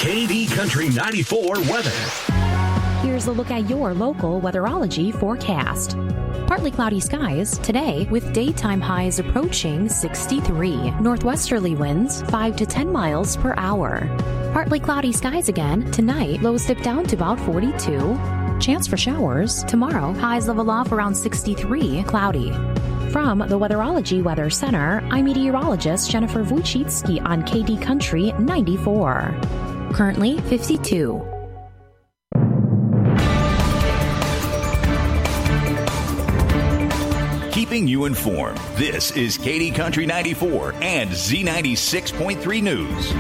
KD Country 94 weather. Here's a look at your local weatherology forecast. Partly cloudy skies today with daytime highs approaching 63. Northwesterly winds 5 to 10 miles per hour. Partly cloudy skies again tonight. Lows dip down to about 42. Chance for showers tomorrow. Highs level off around 63. Cloudy. From the Weatherology Weather Center, I'm meteorologist Jennifer Wojcicki on KD Country 94. Currently 52. Keeping you informed, this is KD Country 94 and Z96.3 News.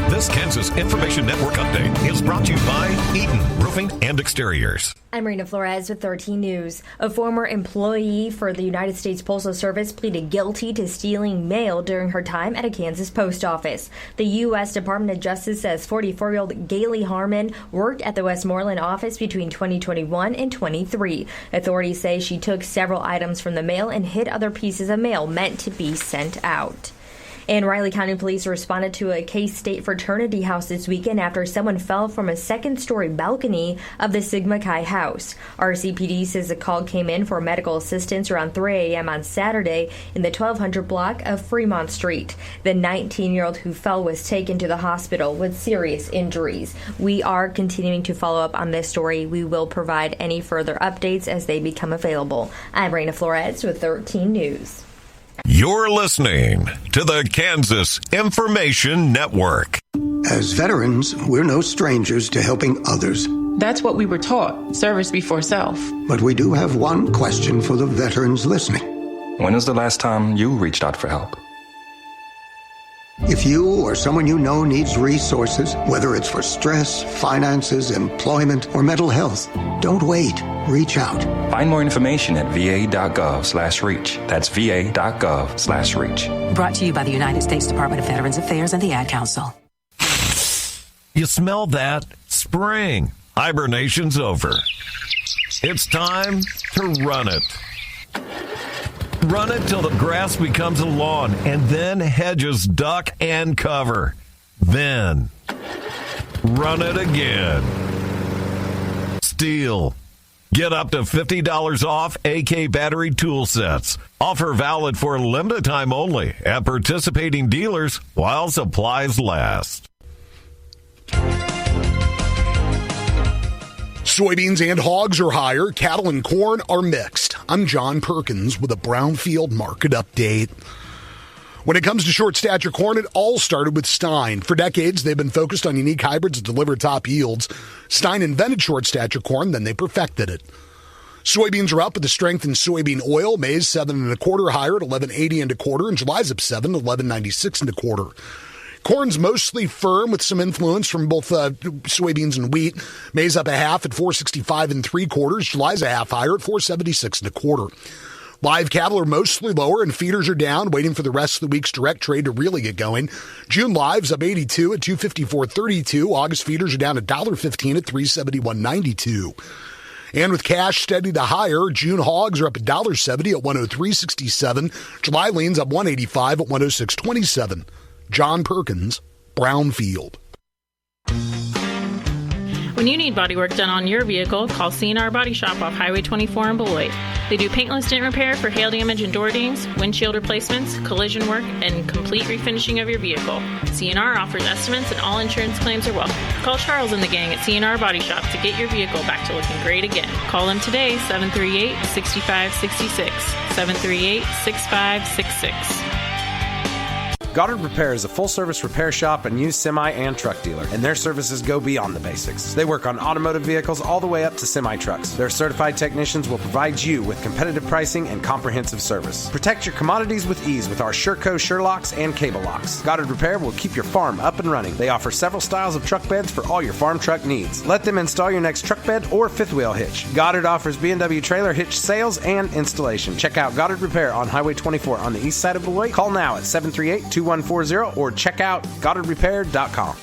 This Kansas Information Network update is brought to you by Eaton Roofing and Exteriors. I'm Rena Flores with 13 News. A former employee for the United States Postal Service pleaded guilty to stealing mail during her time at a Kansas post office. The U.S. Department of Justice says 44-year-old Gailey Harmon worked at the Westmoreland office between 2021 and 23. Authorities say she took several items from the mail and hid other pieces of mail meant to be sent out. And Riley County Police responded to a K-State fraternity house this weekend after someone fell from a second-story balcony of the Sigma Chi house. RCPD says the call came in for medical assistance around 3 a.m. on Saturday in the 1200 block of Fremont Street. The 19-year-old who fell was taken to the hospital with serious injuries. We are continuing to follow up on this story. We will provide any further updates as they become available. I'm Rena Flores with 13 News. You're listening to the Kansas Information Network. As veterans, we're no strangers to helping others. That's what we were taught, service before self. But we do have one question for the veterans listening. When was the last time you reached out for help? If you or someone you know needs resources, whether it's for stress, finances, employment, or mental health, don't wait. Reach out. Find more information at va.gov/reach. That's va.gov/reach. Brought to you by the United States Department of Veterans Affairs and the Ad Council. You smell that? Spring. Hibernation's over. It's time to run it. Run it till the grass becomes a lawn, and then hedges duck and cover. Then, run it again. Steel. Get up to $50 off AK battery tool sets. Offer valid for a limited time only at participating dealers while supplies last. Soybeans and hogs are higher. Cattle and corn are mixed. I'm John Perkins with a Brownfield market update. When it comes to short stature corn, it all started with Stein. For decades, they've been focused on unique hybrids that deliver top yields. Stein invented short stature corn, then they perfected it. Soybeans are up with the strength in soybean oil. Maize 7 1/4 higher at 11.80 1/4, and July's up 7 at 11.96 1/4. Corn's mostly firm with some influence from both soybeans and wheat. Maize up a half at 465 3/4. July's a half higher at 476 1/4. Live cattle are mostly lower and feeders are down, waiting for the rest of the week's direct trade to really get going. June live's up 82 at 254.32. August feeders are down $1.15 at 371.92. And with cash steady to higher, June hogs are up $1.70 at 103.67. July leans up 185 at 106.27. John Perkins, Brownfield. When you need bodywork done on your vehicle, call C&R Body Shop off Highway 24 in Beloit. They do paintless dent repair for hail damage and door dings, windshield replacements, collision work, and complete refinishing of your vehicle. C&R offers estimates and all insurance claims are welcome. Call Charles and the gang at C&R Body Shop to get your vehicle back to looking great again. Call them today, 738-6566, 738-6566. Goddard Repair is a full-service repair shop and used semi and truck dealer, and their services go beyond the basics. They work on automotive vehicles all the way up to semi-trucks. Their certified technicians will provide you with competitive pricing and comprehensive service. Protect your commodities with ease with our Sherco Sherlocks and cable locks. Goddard Repair will keep your farm up and running. They offer several styles of truck beds for all your farm truck needs. Let them install your next truck bed or fifth wheel hitch. Goddard offers B&W trailer hitch sales and installation. Check out Goddard Repair on Highway 24 on the east side of Beloit. Call now at 738-2140 or check out GoddardRepair.com.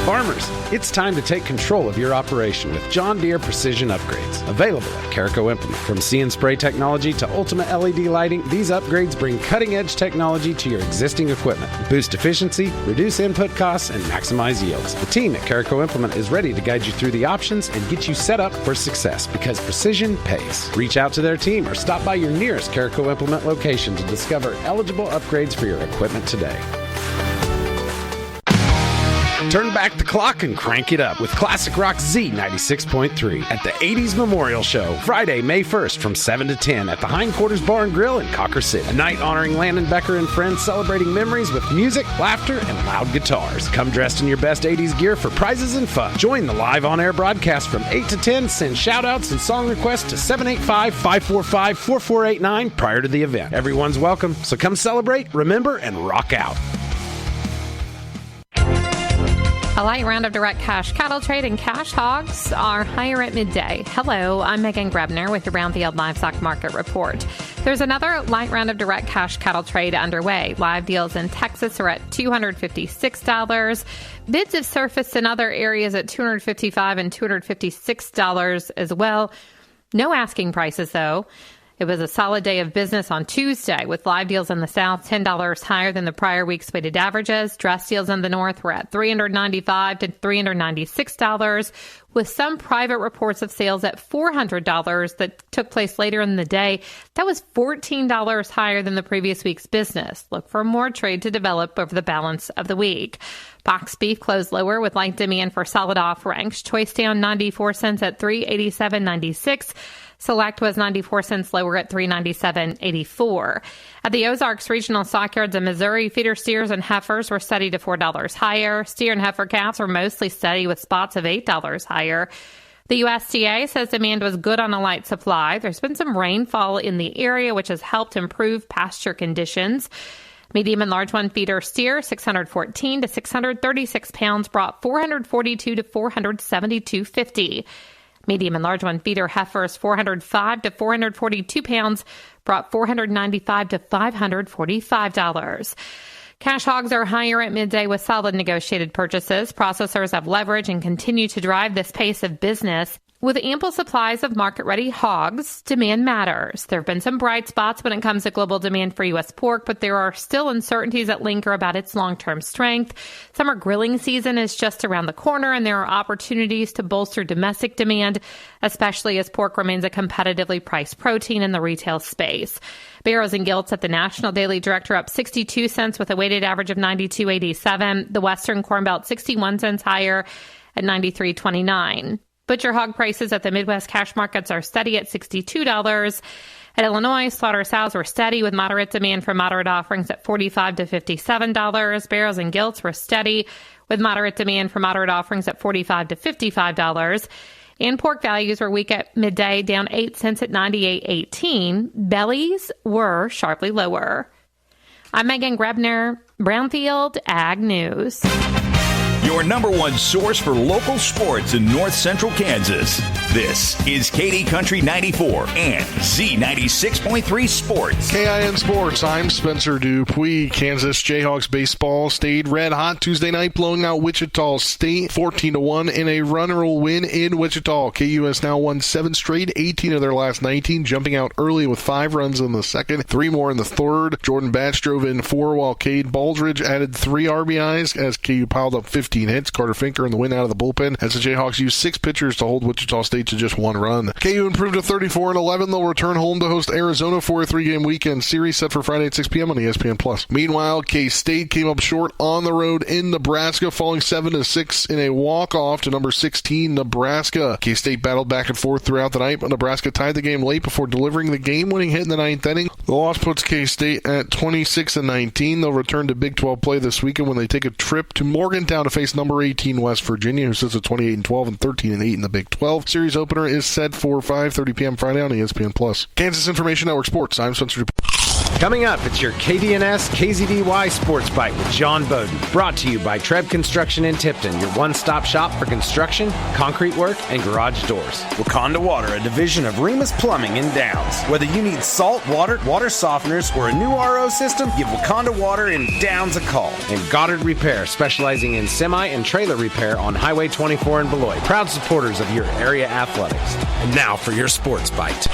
Farmers, it's time to take control of your operation with John Deere Precision Upgrades. Available at Caraco Implement. From See and Spray technology to ultimate LED lighting, these upgrades bring cutting-edge technology to your existing equipment. Boost efficiency, reduce input costs, and maximize yields. The team at Caraco Implement is ready to guide you through the options and get you set up for success because precision pays. Reach out to their team or stop by your nearest Caraco Implement location to discover eligible upgrades for your equipment today. Turn back the clock and crank it up with Classic Rock Z96.3 at the 80s Memorial Show, Friday, May 1st from 7 to 10 at the Hindquarters Bar and Grill in Cocker City. A night honoring Landon Becker and friends celebrating memories with music, laughter, and loud guitars. Come dressed in your best 80s gear for prizes and fun. Join the live on-air broadcast from 8 to 10. Send shout-outs and song requests to 785-545-4489 prior to the event. Everyone's welcome, so come celebrate, remember, and rock out. A light round of direct cash cattle trade and cash hogs are higher at midday. Hello, I'm Megan Grebner with your Brownfield Livestock Market Report. There's another light round of direct cash cattle trade underway. Live deals in Texas are at $256. Bids have surfaced in other areas at $255 and $256 as well. No asking prices, though. It was a solid day of business on Tuesday with live deals in the South $10 higher than the prior week's weighted averages. Dress deals in the North were at $395 to $396, with some private reports of sales at $400 that took place later in the day. That was $14 higher than the previous week's business. Look for more trade to develop over the balance of the week. Box beef closed lower with light demand for solid offerings. Choice down 94 cents at $387.96. Select was 94 cents lower at $397.84. At the Ozarks Regional Stockyards in Missouri, feeder steers and heifers were steady to $4 higher. Steer and heifer calves were mostly steady with spots of $8 higher. The USDA says demand was good on a light supply. There's been some rainfall in the area, which has helped improve pasture conditions. Medium and large one feeder steer, 614 to 636 pounds, brought 442 to 472.50. Medium and large one feeder heifers, 405 to 442 pounds, brought $495 to $545. Cash hogs are higher at midday with solid negotiated purchases. Processors have leverage and continue to drive this pace of business. With ample supplies of market-ready hogs, demand matters. There have been some bright spots when it comes to global demand for U.S. pork, but there are still uncertainties that linger about its long-term strength. Summer grilling season is just around the corner, and there are opportunities to bolster domestic demand, especially as pork remains a competitively priced protein in the retail space. Barrows and Gilts at the National Daily Director up 62 cents with a weighted average of 92.87. The Western Corn Belt 61 cents higher at 93.29. Butcher hog prices at the Midwest cash markets are steady at $62. At Illinois, slaughter sows were steady with moderate demand for moderate offerings at $45 to $57. Barrows and Gilts were steady with moderate demand for moderate offerings at $45 to $55. And pork values were weak at midday, down 8 cents at 98.18. Bellies were sharply lower. I'm Megan Grebner, Brownfield Ag News. Your number one source for local sports in north central Kansas. This is KD Country 94 and Z96.3 Sports. KIN Sports, I'm Spencer Dupuis. Kansas Jayhawks baseball stayed red hot Tuesday night, blowing out Wichita State 14-1 in a run-rule win in Wichita. KU has now won 7 straight, 18 of their last 19, jumping out early with 5 runs in the second, 3 more in the third. Jordan Batch drove in 4, while Cade Baldridge added 3 RBIs as KU piled up 15 hits. Carter Finker in the win out of the bullpen as the Jayhawks used 6 pitchers to hold Wichita State to just 1 run. KU improved to 34-11. They'll return home to host Arizona for a 3-game weekend series set for Friday at 6 p.m. on ESPN+. Meanwhile, K-State came up short on the road in Nebraska, falling 7-6 in a walk-off to number 16 Nebraska. K-State battled back and forth throughout the night, but Nebraska tied the game late before delivering the game-winning hit in the 9th inning. The loss puts K-State at 26-19. They'll return to Big 12 play this weekend when they take a trip to Morgantown to face number 18 West Virginia, who sits at 28-12 and 13-8 in the Big 12. Series opener is set for 5:30 p.m. Friday on ESPN+. Kansas Information Network Sports, I'm Spencer Dupuis. Coming up, it's your KDNS KZDY Sports Bite with John Bowden. Brought to you by Treb Construction in Tipton, your one-stop shop for construction, concrete work, and garage doors. Wakanda Water, a division of Remus Plumbing in Downs. Whether you need salt, water softeners, or a new RO system, give Wakanda Water in Downs a call. And Goddard Repair, specializing in semi and trailer repair on Highway 24 in Beloit. Proud supporters of your area athletics. And now for your Sports Bite.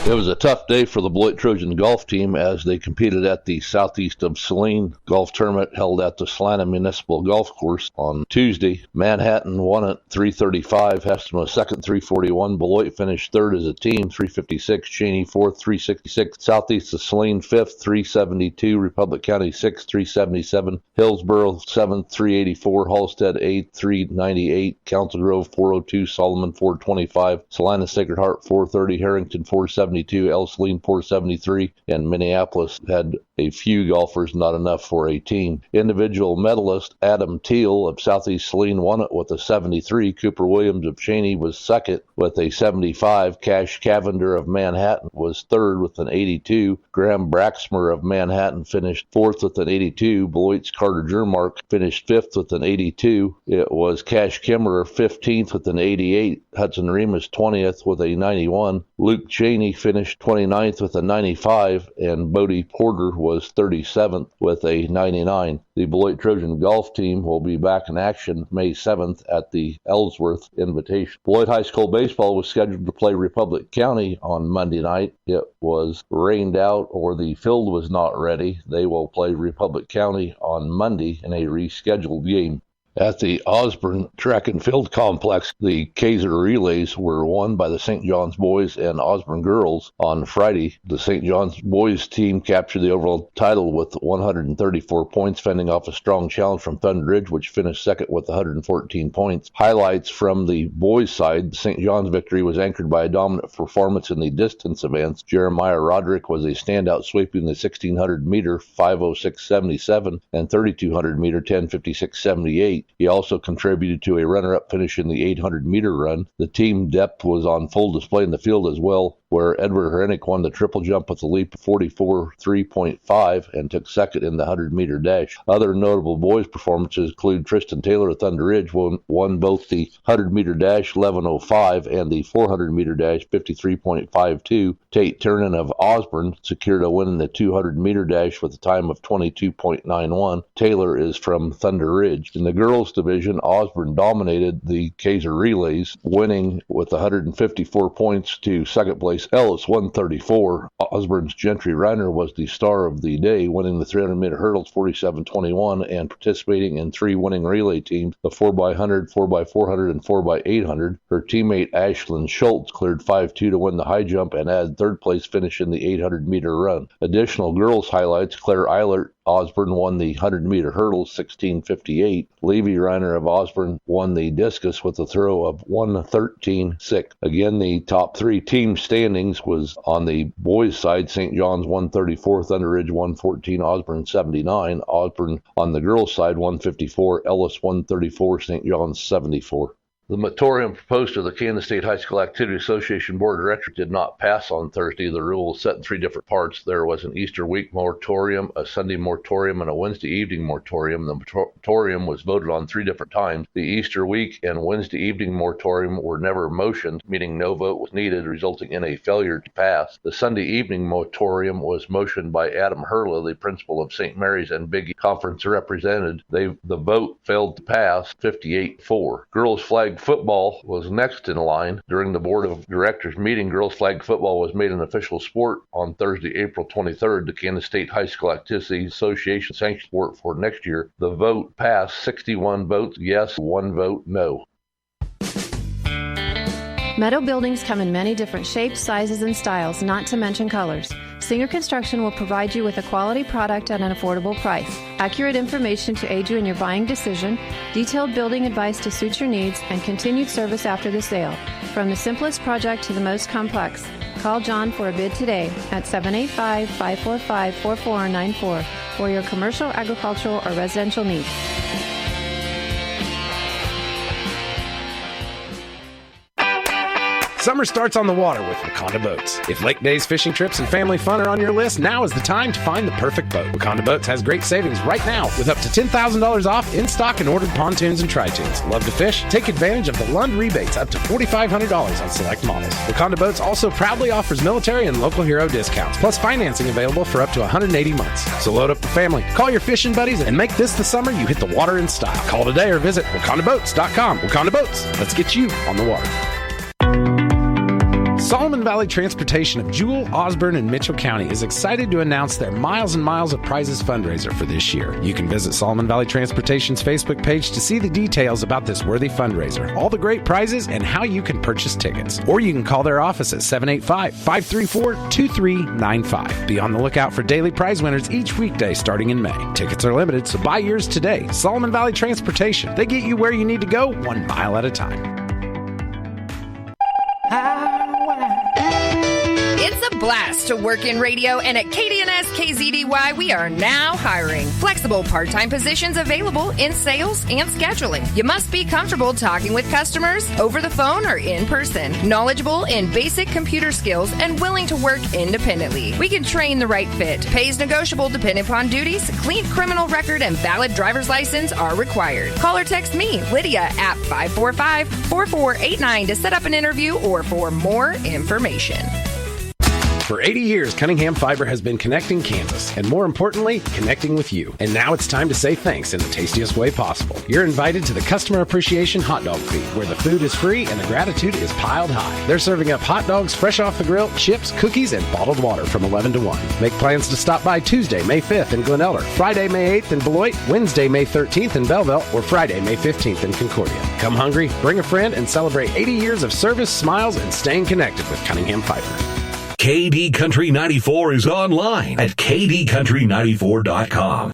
It was a tough day for the Beloit Trojan golf team as they competed at the Southeast of Saline golf tournament held at the Salina Municipal Golf Course on Tuesday. Manhattan won at 335, Heston was second, 341. Beloit finished third as a team, 356. Cheney fourth, 366. Southeast of Saline fifth, 372. Republic County sixth, 377. Hillsborough seventh, 384. Halstead eighth, 398. Council Grove 402. Solomon 425. Salina Sacred Heart 430. Harrington 472. El Saline 473, and Minneapolis had a few golfers, not enough for a team. Individual medalist Adam Teal of Southeast Saline won it with a 73. Cooper Williams of Cheney was second with a 75. Cash Cavender of Manhattan was third with an 82. Graham Braxmer of Manhattan finished fourth with an 82. Beloit's Carter Jermark finished fifth with an 82. It was Cash Kimmerer 15th with an 88. Hudson Remus 20th with a 91. Luke Cheney finished 29th with a 95, and Bodie Porter was 37th with a 99. The Beloit Trojan golf team will be back in action May 7th at the Ellsworth Invitation. Beloit High School baseball was scheduled to play Republic County on Monday night. It was rained out or the field was not ready. They will play Republic County on Monday in a rescheduled game. At the Osborne Track and Field Complex, the Kaiser Relays were won by the St. John's boys and Osborne girls on Friday. The St. John's boys team captured the overall title with 134 points, fending off a strong challenge from Thunder Ridge, which finished second with 114 points. Highlights from the boys' side: the St. John's victory was anchored by a dominant performance in the distance events. Jeremiah Roderick was a standout, sweeping the 1,600-meter 5:06.77 and 3,200-meter 10:56.78. He also contributed to a runner-up finish in the 800-meter run. The team depth was on full display in the field as well, where Edward Herenick won the triple jump with a leap of 44.3.5 and took second in the 100-meter dash. Other notable boys' performances include Tristan Taylor of Thunder Ridge won both the 100-meter dash 11.05 and the 400-meter dash 53.52. Tate Turner of Osborne secured a win in the 200-meter dash with a time of 22.91. Taylor is from Thunder Ridge. In the girls' division, Osborne dominated the Kaiser Relays, winning with 154 points to second place Ellis 134. Osborne's Gentry Reiner was the star of the day, winning the 300-meter hurdles 47.21 and participating in three winning relay teams, the 4x100, 4x400, and 4x800. Her teammate Ashlyn Schultz cleared 5.2 to win the high jump and add third place finish in the 800-meter run. Additional girls highlights: Claire Eilert Osborne won the 100-meter hurdles 16.58. Levy Reiner of Osborne won the discus with a throw of 1:13.6. Again, the top three team standings was on the boys' side: St. John's 134, Thunder Ridge 114, Osborne 79. Osborne on the girls' side 154, Ellis 134, St. John's 74. The moratorium proposed to the Kansas State High School Activity Association Board of Directors did not pass on Thursday. The rule was set in three different parts. There was an Easter week moratorium, a Sunday moratorium, and a Wednesday evening moratorium. The moratorium was voted on three different times. The Easter week and Wednesday evening moratorium were never motioned, meaning no vote was needed, resulting in a failure to pass. The Sunday evening moratorium was motioned by Adam Hurla, the principal of St. Mary's and Big Conference represented. The vote failed to pass 58-4. Girls flag football was next in line. During the Board of Directors meeting, girls flag football was made an official sport on Thursday, April 23rd. The Kansas State High School Activity Association sanctioned sport for next year. The vote passed 61 votes yes, 1 vote no. Meadow buildings come in many different shapes, sizes, and styles, not to mention colors. Singer Construction will provide you with a quality product at an affordable price, accurate information to aid you in your buying decision, detailed building advice to suit your needs, and continued service after the sale. From the simplest project to the most complex, call John for a bid today at 785-545-4494 for your commercial, agricultural, or residential needs. Summer starts on the water with Wakanda Boats. If lake days, fishing trips, and family fun are on your list, now is the time to find the perfect boat. Wakanda Boats has great savings right now with up to $10,000 off in stock and ordered pontoons and tri-tunes. Love to fish? Take advantage of the Lund rebates up to $4,500 on select models. Wakanda Boats also proudly offers military and local hero discounts, plus financing available for up to 180 months. So load up the family, call your fishing buddies, and make this the summer you hit the water in style. Call today or visit wakandaboats.com. Wakanda Boats, let's get you on the water. Solomon Valley Transportation of Jewell, Osborne, and Mitchell County is excited to announce their Miles and Miles of Prizes fundraiser for this year. You can visit Solomon Valley Transportation's Facebook page to see the details about this worthy fundraiser, all the great prizes, and how you can purchase tickets. Or you can call their office at 785-534-2395. Be on the lookout for daily prize winners each weekday starting in May. Tickets are limited, so buy yours today. Solomon Valley Transportation. They get you where you need to go 1 mile at a time. It's a blast to work in radio, and at KDNS KZDY, we are now hiring. Flexible part-time positions available in sales and scheduling. You must be comfortable talking with customers over the phone or in person. Knowledgeable in basic computer skills and willing to work independently. We can train the right fit. Pays negotiable depending upon duties. Clean criminal record and valid driver's license are required. Call or text me, Lydia, at 545-4489 to set up an interview or for more information. For 80 years, Cunningham Fiber has been connecting Kansas, and more importantly, connecting with you. And now it's time to say thanks in the tastiest way possible. You're invited to the Customer Appreciation Hot Dog Feed, where the food is free and the gratitude is piled high. They're serving up hot dogs fresh off the grill, chips, cookies, and bottled water from 11 to 1. Make plans to stop by Tuesday, May 5th in Glen Eller, Friday, May 8th in Beloit, Wednesday, May 13th in Belleville, or Friday, May 15th in Concordia. Come hungry, bring a friend, and celebrate 80 years of service, smiles, and staying connected with Cunningham Fiber. KD Country 94 is online at kdcountry94.com.